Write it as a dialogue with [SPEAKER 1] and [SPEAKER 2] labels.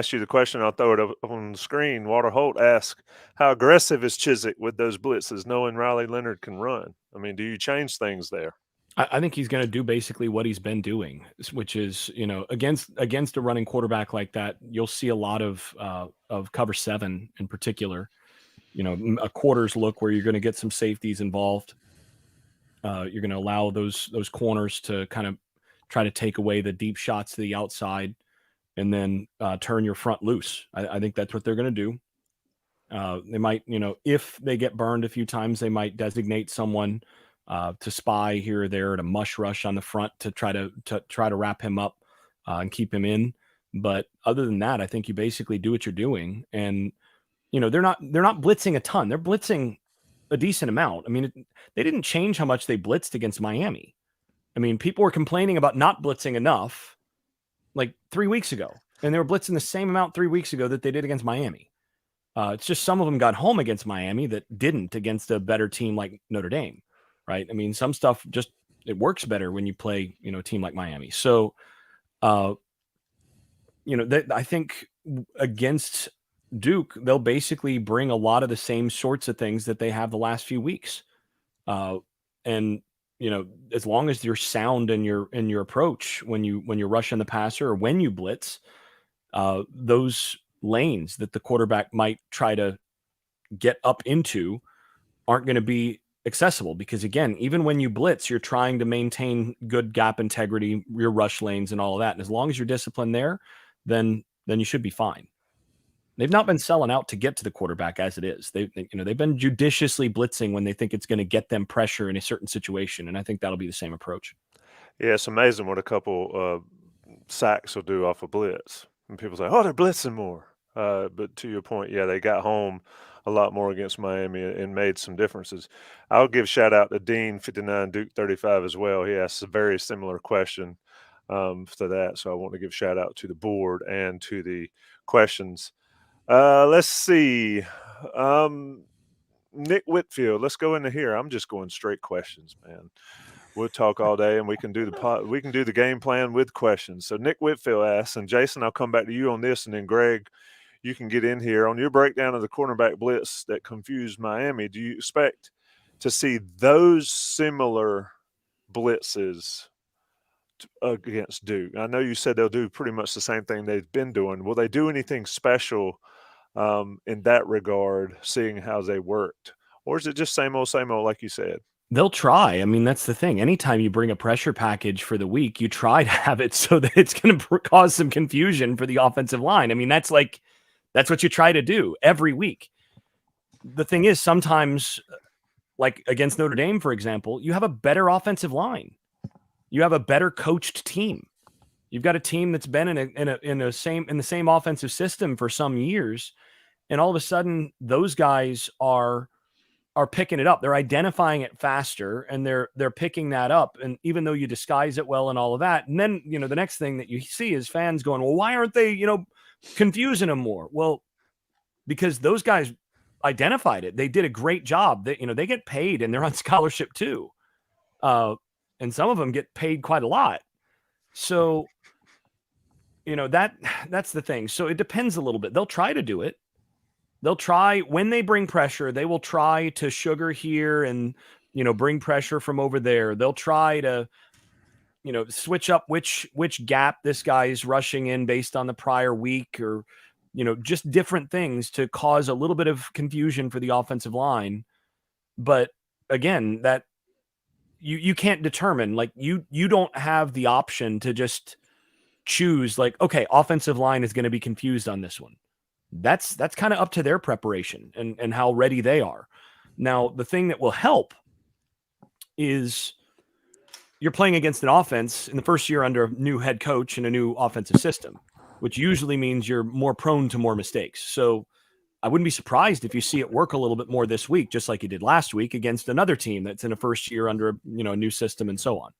[SPEAKER 1] ask you the question, I'll throw it up on the screen. Walter Holt asked, how aggressive is Chiswick with those blitzes, knowing Riley Leonard can run? I mean, do you change things there?
[SPEAKER 2] I think he's going to do basically what he's been doing, which is, against a running quarterback like that, you'll see a lot of cover 7 in particular. A quarters look where you're going to get some safeties involved. You're going to allow those corners to kind of try to take away the deep shots to the outside, and then turn your front loose. I think that's what they're going to do. They might, if they get burned a few times, they might designate someone to spy here or there, to mush rush on the front to try to wrap him up and keep him in. But other than that, I think you basically do what you're doing, and they're not blitzing a ton. They're blitzing a decent amount. I mean, they didn't change how much they blitzed against Miami. I mean, people were complaining about not blitzing enough like 3 weeks ago, and they were blitzing the same amount 3 weeks ago that they did against Miami. It's just some of them got home against Miami that didn't against a better team like Notre Dame, right? I mean, some stuff just, it works better when you play, a team like Miami. So, I think against Duke, they'll basically bring a lot of the same sorts of things that they have the last few weeks. And as long as you're sound in your approach when you're rushing the passer or when you blitz, those lanes that the quarterback might try to get up into aren't going to be accessible, because again, even when you blitz, you're trying to maintain good gap integrity, your rush lanes and all of that. And as long as you're disciplined there, then you should be fine. They've not been selling out to get to the quarterback as it is. They've been judiciously blitzing when they think it's going to get them pressure in a certain situation. And I think that'll be the same approach.
[SPEAKER 1] Yeah, it's amazing what a couple sacks will do off a blitz. And people say, oh, they're blitzing more. But to your point, yeah, they got home a lot more against Miami and made some differences. I'll give shout out to Dean 59 Duke 35 as well. He asked a very similar question to that. So I want to give shout out to the board and to the questions. Let's see. Nick Whitfield, let's go into here. I'm just going straight questions, man. We'll talk all day, and we can do the game plan with questions. So Nick Whitfield asks, and Jason, I'll come back to you on this, and then Greg, you can get in here on your breakdown of the cornerback blitz that confused Miami. Do you expect to see those similar blitzes against Duke? I know you said they'll do pretty much the same thing they've been doing. Will they do anything special in that regard, seeing how they worked? Or is it just same old, like you said?
[SPEAKER 2] They'll try. I mean, that's the thing. Anytime you bring a pressure package for the week, you try to have it so that it's going to cause some confusion for the offensive line. I mean, that's what you try to do every week. The thing is, sometimes, like against Notre Dame, for example, you have a better offensive line. You have a better coached team. You've got a team that's been in the same offensive system for some years, and all of a sudden, those guys are picking it up. They're identifying it faster, and they're picking that up. And even though you disguise it well and all of that, and then the next thing that you see is fans going, well, why aren't they confusing them more? Well, because those guys identified it. They did a great job. They get paid, and they're on scholarship too, and some of them get paid quite a lot. So that's the thing. So it depends a little bit. They'll try to do it. They'll try, when they bring pressure, they will try to sugar here and, bring pressure from over there. They'll try to, switch up which gap this guy is rushing in based on the prior week, or, just different things to cause a little bit of confusion for the offensive line. But again, that you can't determine, like you don't have the option to just choose like, okay, offensive line is going to be confused on this one. That's kind of up to their preparation and how ready they are. Now, the thing that will help is you're playing against an offense in the first year under a new head coach and a new offensive system, which usually means you're more prone to more mistakes. So I wouldn't be surprised if you see it work a little bit more this week, just like you did last week against another team that's in a first year under a new system and so on.